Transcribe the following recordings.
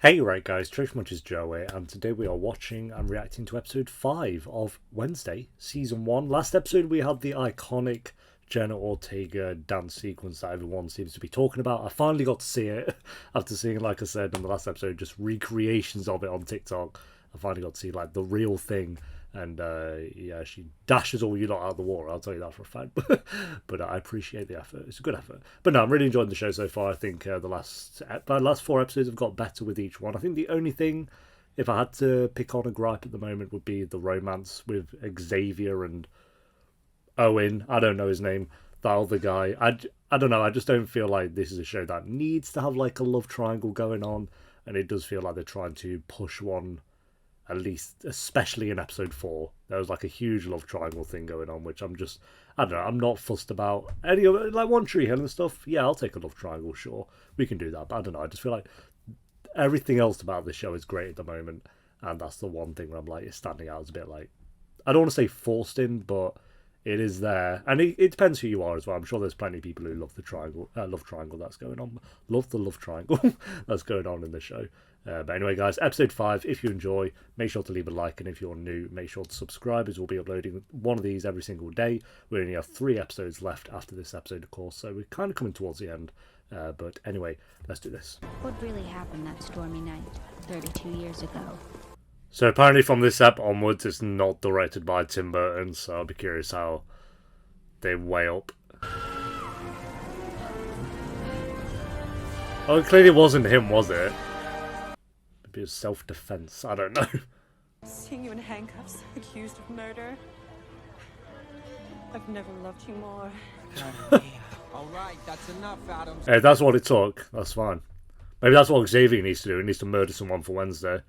Hey right guys, TheTrophyMuncher is Joe here, and today we are watching and reacting to episode 5 of Wednesday, season 1. Last episode we had the iconic Jenna Ortega dance sequence that everyone seems to be talking about. I finally got to see it after seeing, like I said in the last episode, just recreations of it on TikTok. I finally got to see like the real thing. And yeah, she dashes all you lot out of the water, I'll tell you that for a fact. But I appreciate the effort. It's a good effort. But no, I'm really enjoying the show so far. I think the last 4 episodes have got better with each one. I think the only thing, if I had to pick on a gripe at the moment, would be the romance with Xavier and Owen. I don't know his name. That other guy. I don't know. I just don't feel like this is a show that needs to have like a love triangle going on. And it does feel like they're trying to push one. At least, especially in episode 4, there was like a huge love triangle thing going on, which I don't know, I'm not fussed about. Any of it, like One Tree Hill and stuff, yeah, I'll take a love triangle, sure, we can do that, but I don't know, I just feel like everything else about this show is great at the moment, and that's the one thing where I'm like, it's standing out as a bit like, I don't want to say forced in, but it is there, and it depends who you are as well. I'm sure there's plenty of people who love the love triangle that's going on. Love the love triangle that's going on in the show. But anyway, guys, episode 5. If you enjoy, make sure to leave a like, and if you're new, make sure to subscribe, as we'll be uploading one of these every single day. We only have 3 episodes left after this episode, of course, so we're kind of coming towards the end. But anyway, let's do this. What really happened that stormy night 32 years ago? So apparently from this ep onwards, it's not directed by Tim Burton, so I'll be curious how they weigh up. Oh, clearly it wasn't him, was it? Maybe it was self-defense, I don't know. Seeing you in handcuffs, accused of murder. I've never loved you more. Alright, that's enough, Adams. Hey, that's what it took, that's fine. Maybe that's what Xavier needs to do, he needs to murder someone for Wednesday.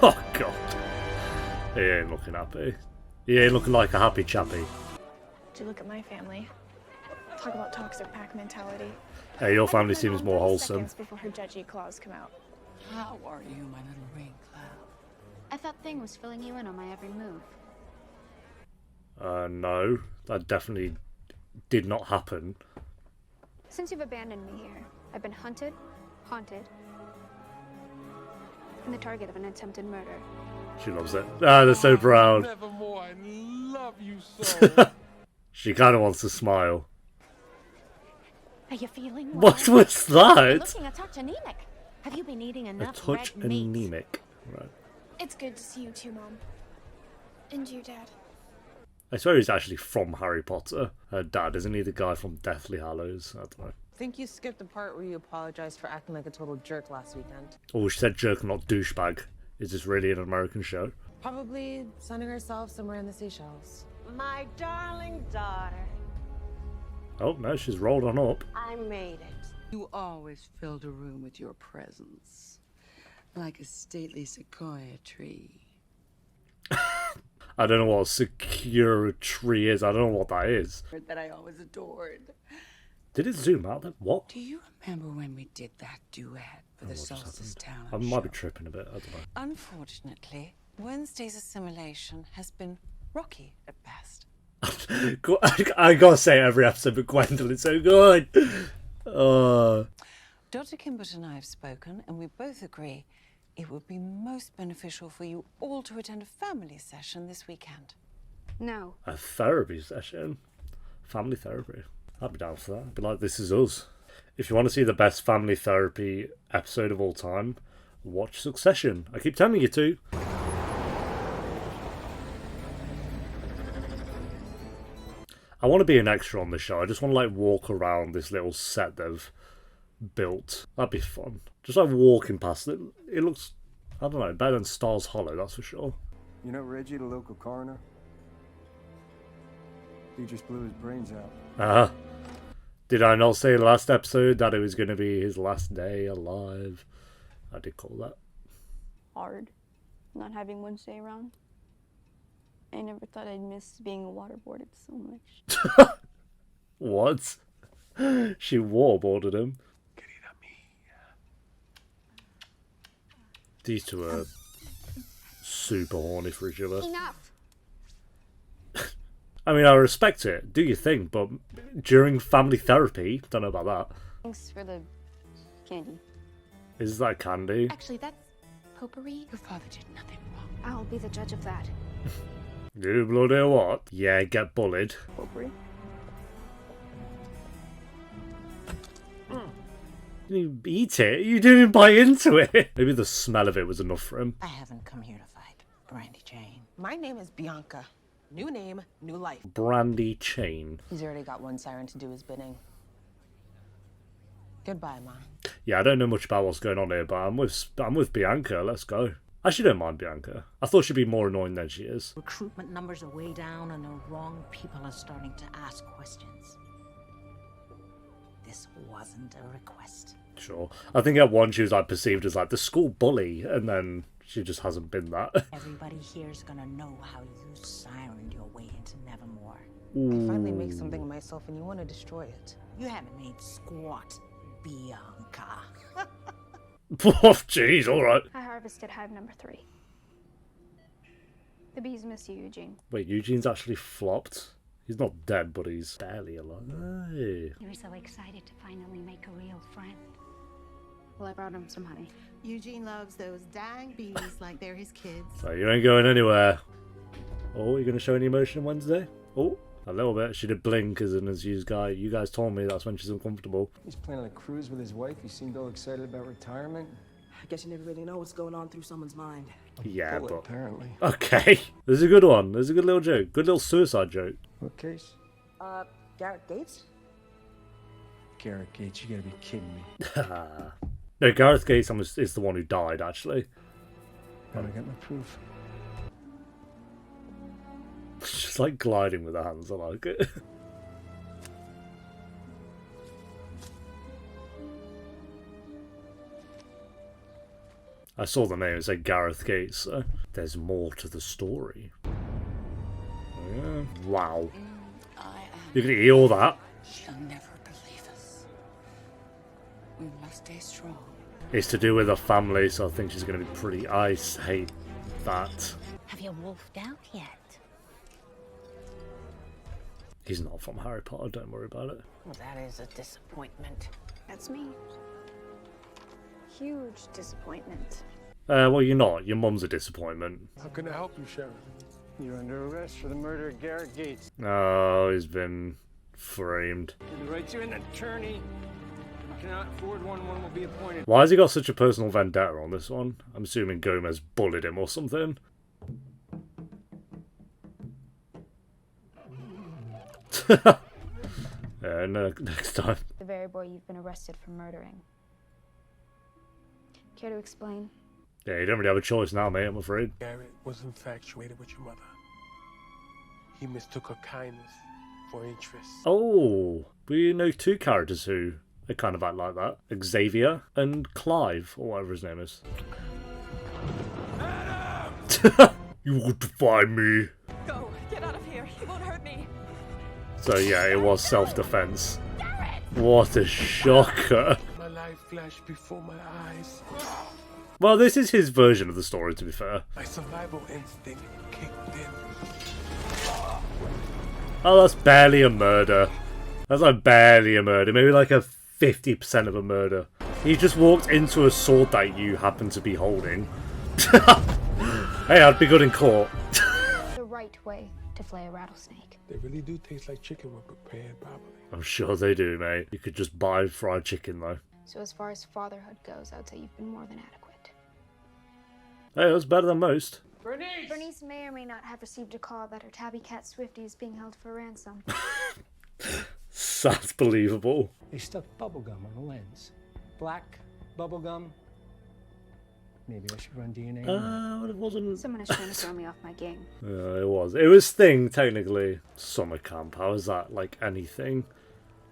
Oh god. He ain't looking happy. He ain't looking like a happy chappy. Do you look at my family? Talk about toxic pack mentality. Hey, your family seems more wholesome. Seconds before her judgy claws come out. How are you, my little rain cloud? I thought Thing was filling you in on my every move. No. That definitely did not happen. Since you've abandoned me here, I've been hunted, haunted, and the target of an attempted murder. She loves it. Ah, they're so proud. Nevermore, I love you so. She kind of wants to smile. Are you feeling well? What was that? Looking a touch anemic. Have you been eating A enough touch red meat? anemic. Right. It's good to see you too, Mom. And you, Dad. I swear he's actually from Harry Potter. Her dad, isn't he the guy from Deathly Hallows? I don't know. I think you skipped the part where you apologized for acting like a total jerk last weekend. Oh, she said jerk, not douchebag. Is this really an American show? Probably sunning herself somewhere in the Seychelles. My darling daughter, Oh, no, she's rolled on up. I made it. You always filled a room with your presence, like a stately sequoia tree. I don't know what a secure tree is. I don't know what that is. That I always adored. Did it zoom out then? What? Do you remember when we did that duet for the What just Solstice happened? Talent I might Show? be tripping a bit. I don't know. Unfortunately, Wednesday's assimilation has been rocky at best. I gotta say it every episode, but Gwendolyn's so good. Dr. Kimbert and I have spoken, and we both agree it would be most beneficial for you all to attend a family session this weekend. No. A therapy session. Family therapy. I'd be down for that. I'd be like, this is us. If you want to see the best family therapy episode of all time, watch Succession. I keep telling you to. I want to be an extra on the show. I just want to like walk around this little set they've built. That'd be fun. Just like walking past it. It looks, I don't know, better than Stars Hollow, that's for sure. You know Reggie, the local coroner? He just blew his brains out. Did I not say last episode that it was going to be his last day alive? I did call that. Hard not having Wednesday around. I never thought I'd miss being waterboarded so much. What? She waterboarded him. These two are super horny for each other. Enough. I mean, I respect it. Do your thing, but during family therapy, don't know about that. Thanks for the Candy. Is that candy? Actually, that's potpourri. Your father did nothing wrong. I'll be the judge of that. You bloody what? Yeah, get bullied. Potpourri. You eat it? You didn't bite into it. Maybe the smell of it was enough for him. I haven't come here to fight, Brandy Jane. My name is Bianca. New name, new life. Brandy Chain. He's already got one siren to do his bidding. Goodbye, Ma. Yeah, I don't know much about what's going on here, but I'm with Bianca. Let's go. I actually don't mind Bianca. I thought she'd be more annoying than she is. Recruitment numbers are way down and the wrong people are starting to ask questions. This wasn't a request. Sure. I think at one she was like perceived as like the school bully, and then she just hasn't been that. Everybody here's gonna know how you sirened your way into Nevermore. I finally make something of myself and you want to destroy it. You haven't made squat, Bianca. Oh, jeez, alright. I harvested hive number 3. The bees miss you, Eugene. Wait, Eugene's actually flopped? He's not dead, but he's barely alive. Hey. You were so excited to finally make a real friend. Well, I brought him some honey. Eugene loves those dang bees like they're his kids. So you ain't going anywhere. Oh, you gonna show any emotion Wednesday? Oh, a little bit. She did blink as an used guy. You guys told me that's when she's uncomfortable. He's planning a cruise with his wife. He seemed all excited about retirement. I guess you never really know what's going on through someone's mind. Yeah, Bullet, but apparently. okay. This is a good one. This is a good little joke. Good little suicide joke. What case? Garrett Gates? Garrett Gates, you gotta be kidding me. No, Gareth Gates is the one who died, actually. Gotta get my proof. Just like gliding with her hands, I like it. I saw the name, it said Gareth Gates, so there's more to the story. Oh, yeah. Wow. You can hear all that. She'll never believe us. We must stay strong. It's to do with her family, so I think she's going to be pretty... I hate that. Have you wolfed out yet? He's not from Harry Potter, don't worry about it. Well, that is a disappointment. That's me. Huge disappointment. Well, you're not. Your mum's a disappointment. How can I help you, Sheriff? You're under arrest for the murder of Garrett Gates. Oh, he's been framed. Can write you an attorney. You cannot afford one. One will be appointed. Why has he got such a personal vendetta on this one? I'm assuming Gomez bullied him or something. Yeah, no, next time. The very boy you've been arrested for murdering. Care to explain? Yeah, you don't really have a choice now, mate, I'm afraid. Garrett was infatuated with your mother. He mistook her kindness for interest. Oh, we know two characters who are kind of act like that. Xavier and Clive, or whatever his name is. You would defy me. Go, get out of here. He won't hurt me. So yeah, it was self-defense. What a shocker. My life flashed before my eyes. Well, this is his version of the story, to be fair. My survival instinct kicked in. Oh, that's barely a murder. That's like barely a murder. Maybe like a 50% of a murder. He just walked into a sword that you happen to be holding. Hey, I'd be good in court. The right way to flay a rattlesnake. They really do taste like chicken when prepared properly. I'm sure they do, mate. You could just buy fried chicken, though. So as far as fatherhood goes, I'd say you've been more than adequate. Hey, that's better than most. Bernice! Bernice may or may not have received a call that her tabby cat Swifty is being held for ransom. That's believable. They stuck bubblegum on the lens. Black bubblegum. Maybe I should run DNA. Well, it wasn't. Someone is trying to throw me off my game. It was. It was Thing, technically. Summer camp. How is that like anything?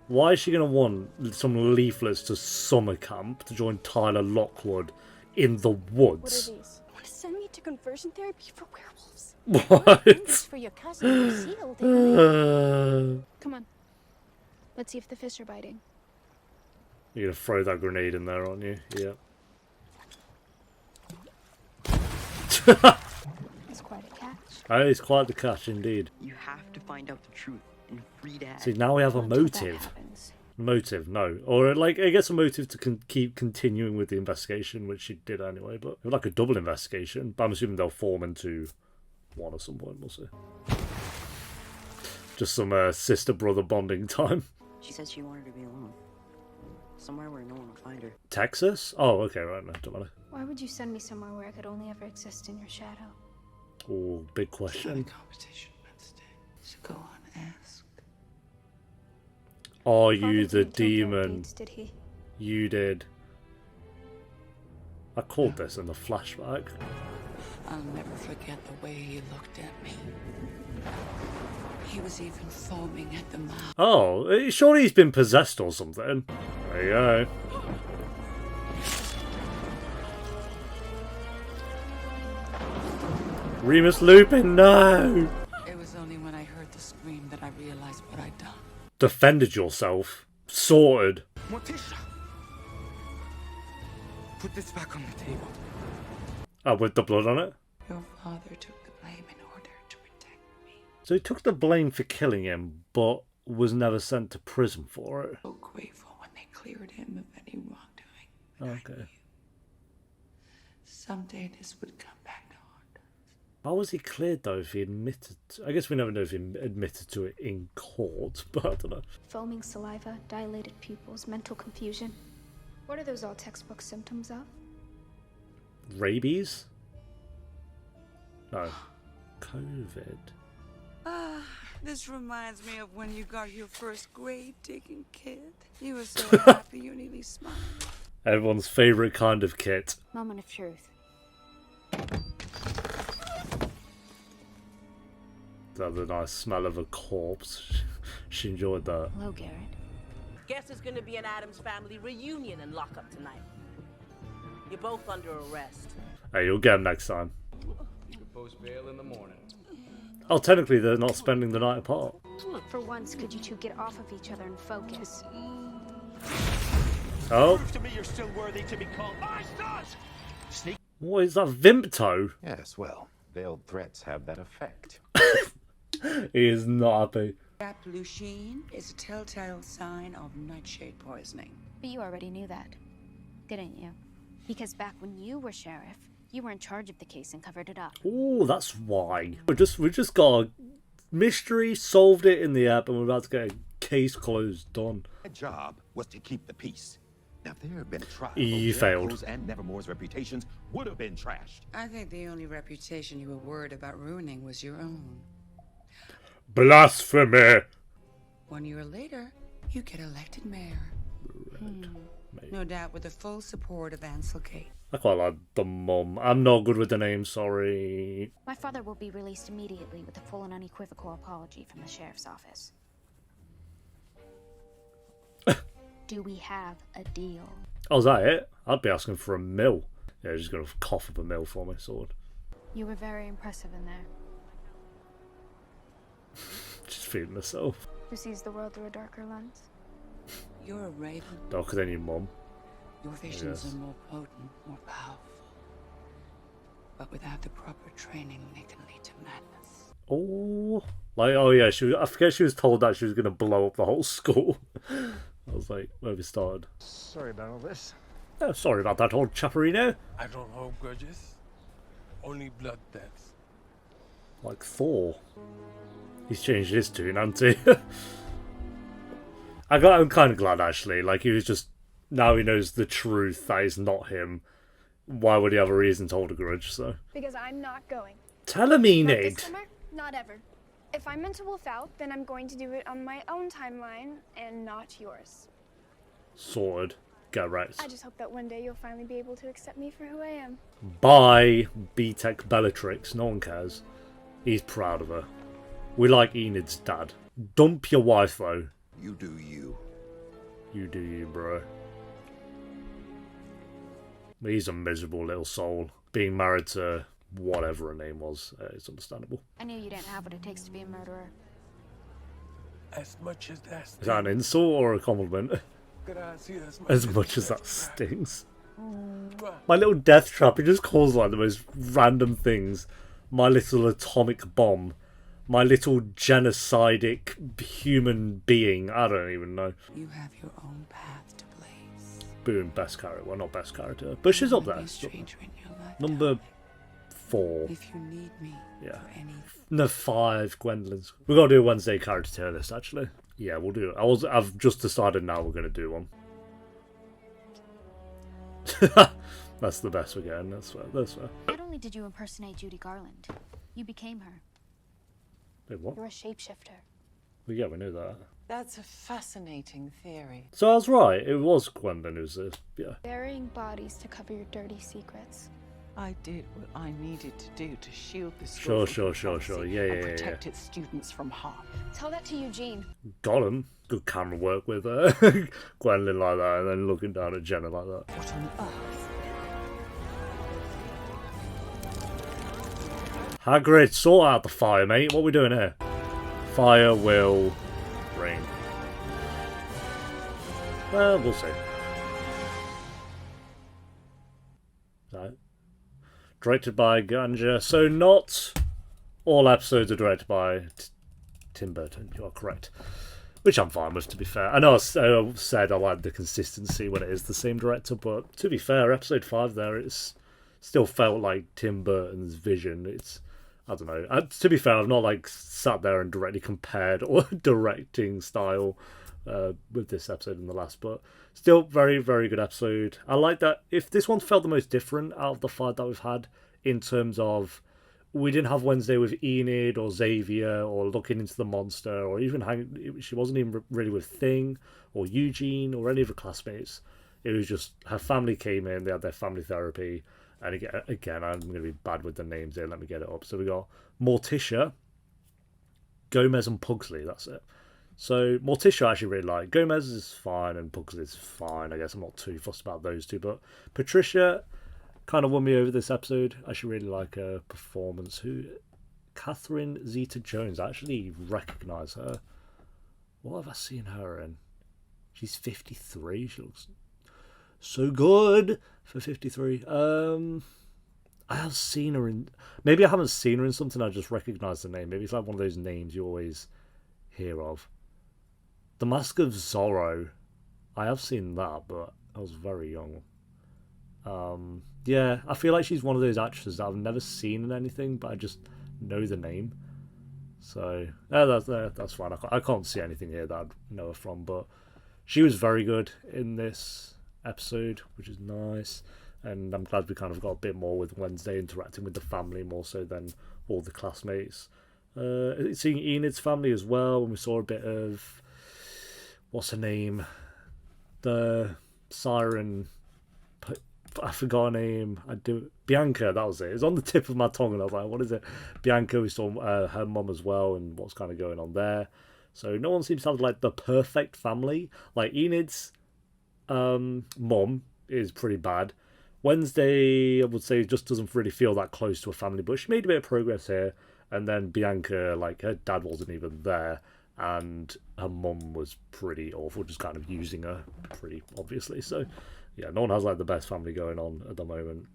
Why is she going to want some leaflets to summer camp to join Tyler Lockwood in the woods? What are these? Want to send me to conversion therapy for werewolves? What? It's for your cousin Lucille, didn't Come on. Let's see if the fish are biting. You're going to throw that grenade in there, aren't you? Yeah. It's quite a catch. That is quite the catch, indeed. You have to find out the truth and free Dad. See, now we have a Until that motive. happens, Motive, no. Or, like, I guess a motive to keep continuing with the investigation, which she did anyway, but like a double investigation. But I'm assuming they'll form into one at some point, we'll see. Just some sister-brother bonding time. She said she wanted to be alone. Somewhere where no one would find her. Texas? Oh, okay, right, no, don't matter. Why would you send me somewhere where I could only ever exist in your shadow? Oh, big question. Competition Wednesday. So go on, ask. Are you Father the didn't kill Jack demon? Gates, did he? You did. I called this in the flashback. I'll never forget the way he looked at me. He was even foaming at the mouth. Oh, surely he's been possessed or something. There you go. Remus Lupin, no! It was only when I heard the scream that I realized what I'd done. Defended yourself. Sorted. Morticia! Put this back on the table. Oh, with the blood on it? Your father took the blame in order to protect me. So he took the blame for killing him, but was never sent to prison for it. So grateful when they cleared him of any wrongdoing. Okay. Someday this would come back to haunt us. How was he cleared though if he admitted to, I guess we never know if he admitted to it in court, but I don't know. Foaming saliva, dilated pupils, mental confusion. What are those all textbook symptoms of? Rabies? No. COVID. Ah, this reminds me of when you got your first grave-digging kit. You were so happy you nearly smiled. Everyone's favourite kind of kit. Moment of truth. That the nice smell of a corpse. She enjoyed that. Hello, Garrett. Guess there's gonna be an Addams family reunion in lockup tonight. You're both under arrest. Hey, you'll get him next time. You can post bail in the morning. Oh, technically they're not spending the night apart. For once, could you two get off of each other and focus? Oh. Prove to me you're still worthy to be called monsters! Sneak. What is that, Vimpto? Yes, well, veiled threats have that effect. He is not happy. That blue sheen is a telltale sign of nightshade poisoning. But you already knew that, didn't you? Because back when you were sheriff, you were in charge of the case and covered it up. Oh, that's why. We just got a mystery, solved it in the app, and we're about to get a case closed, done. My job was to keep the peace. Now, if there had been a trial, You failed. and Nevermore's reputations would have been trashed. I think the only reputation you were worried about ruining was your own. Blasphemy! 1 year later, you get elected mayor. No doubt with the full support of Ansel Kate. I quite like the mum. I'm not good with the name, sorry. My father will be released immediately with a full and unequivocal apology from the sheriff's office. Do we have a deal? Oh, is that it? I'd be asking for a mill. Yeah, just gonna cough up a mill for me, sword. You were very impressive in there. Just feeding myself. Who sees the world through a darker lens? You're a raven. Darker than your mum. Your visions are more potent, more powerful. But without the proper training, they can lead to madness. Oh, like, oh yeah, I forget she was told that she was gonna blow up the whole school. I was like, where we started. Sorry about all this. Oh, sorry about that, old Chaparino. I don't hold grudges. Only blood debts. Like Thor. He's changed his tune, hasn't he? I'm kind of glad, actually. Like, he was just... Now he knows the truth that is not him. Why would he have a reason to hold a grudge, so... Because I'm not going. Tell him, Enid! Not this summer, not ever. If I'm meant to wolf out, then I'm going to do it on my own timeline and not yours. Sorted. Get right. I just hope that one day you'll finally be able to accept me for who I am. Bye, B-Tech Bellatrix. No one cares. He's proud of her. We like Enid's dad. Dump your wife, though. You do you. You do you, bro. He's a miserable little soul. Being married to whatever her name was, it's understandable. I knew you didn't have what it takes to be a murderer. As much as that Is that an insult or a compliment? Gracias, As much as that stings. My little death trap, it just calls like the most random things. My little atomic bomb. my little genocidal human being. I don't even know. You have your own path to blaze. Boom, best character. Well, not best character, but she's up there. Number 4. If you need me Yeah. for anything. No, 5 Gwendolyn's. We're gonna do a Wednesday character tier list actually. Yeah, we'll do it. I've just decided now we're gonna do one. That's the best we're getting. That's fair. That's fair. Not only did you impersonate Judy Garland, you became her. Wait, what? You're a shapeshifter. Well, yeah, we knew that. That's a fascinating theory. So I was right. It was Gwendolyn who's this. Yeah. Burying bodies to cover your dirty secrets. I did what I needed to do to shield the Sure, school sure. Yeah, and yeah. protect its students from harm. Tell that to Eugene. Got him. Good camera work with Gwendolyn like that, and then looking down at Jenna like that. What on earth? Hagrid, sort out the fire, mate. What are we doing here? Fire will rain. Well, we'll see. So, directed by Ganja. So not all episodes are directed by Tim Burton. You are correct. Which I'm fine with, to be fair. I know I said I like the consistency when it is the same director, but to be fair, episode 5 there, it's still felt like Tim Burton's vision. It's, I don't know. To be fair, I've not like sat there and directly compared or directing style with this episode and the last, but still very, very good episode. I like that. If this one felt the most different out of the 5 that we've had in terms of we didn't have Wednesday with Enid or Xavier or looking into the monster or even she wasn't even really with Thing or Eugene or any of her classmates. It was just her family came in, they had their family therapy. And again, I'm going to be bad with the names here. Let me get it up. So we got Morticia, Gomez, and Pugsley. That's it. So Morticia I actually really like. Gomez is fine, and Pugsley is fine. I guess I'm not too fussed about those two. But Patricia kind of won me over this episode. I actually really like her performance. Catherine Zeta-Jones. I actually recognise her. What have I seen her in? She's 53. She looks so good for 53. I have seen her in... Maybe I haven't seen her in something, I just recognise the name. Maybe it's like one of those names you always hear of. The Mask of Zorro. I have seen that, but I was very young. Yeah, I feel like she's one of those actresses that I've never seen in anything, but I just know the name. So, that's fine. I can't see anything here that I'd know her from, but she was very good in this episode, which is nice. And I'm glad we kind of got a bit more with Wednesday interacting with the family more so than all the classmates. Seeing Enid's family as well, when we saw a bit of... What's her name? The siren... I forgot her name. Bianca, that was it. It was on the tip of my tongue and I was like, what is it? Bianca, we saw her mum as well and what's kind of going on there. So no one seems to have like the perfect family. Like Enid's mum is pretty bad. Wednesday, I would say, just doesn't really feel that close to a family, but she made a bit of progress here. And then Bianca, like, her dad wasn't even there, and her mum was pretty awful, just kind of using her pretty obviously. So, yeah, no one has, like, the best family going on at the moment.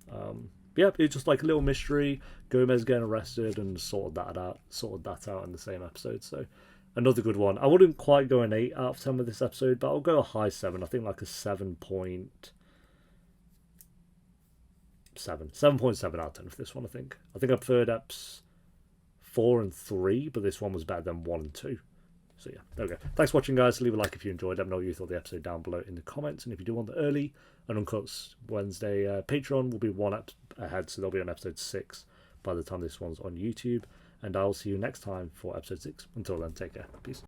Yeah, it's just, like, a little mystery. Gomez getting arrested and sorted that out in the same episode. So, another good one. I wouldn't quite go an 8 out of 10 with this episode, but I'll go a high 7. I think, like, a 7.7 out of 10 for this one. I think I preferred eps 4 and 3, but this one was better than 1 and 2. So yeah, there we go. Thanks for watching, guys. Leave a like if you enjoyed. Let me know what you thought of the episode down below in the comments. And if you do want the early and uncut Wednesday Patreon, will be 1 up ahead, so they'll be on episode 6 by the time this one's on YouTube. And I'll see you next time for episode 6. Until then, take care. Peace.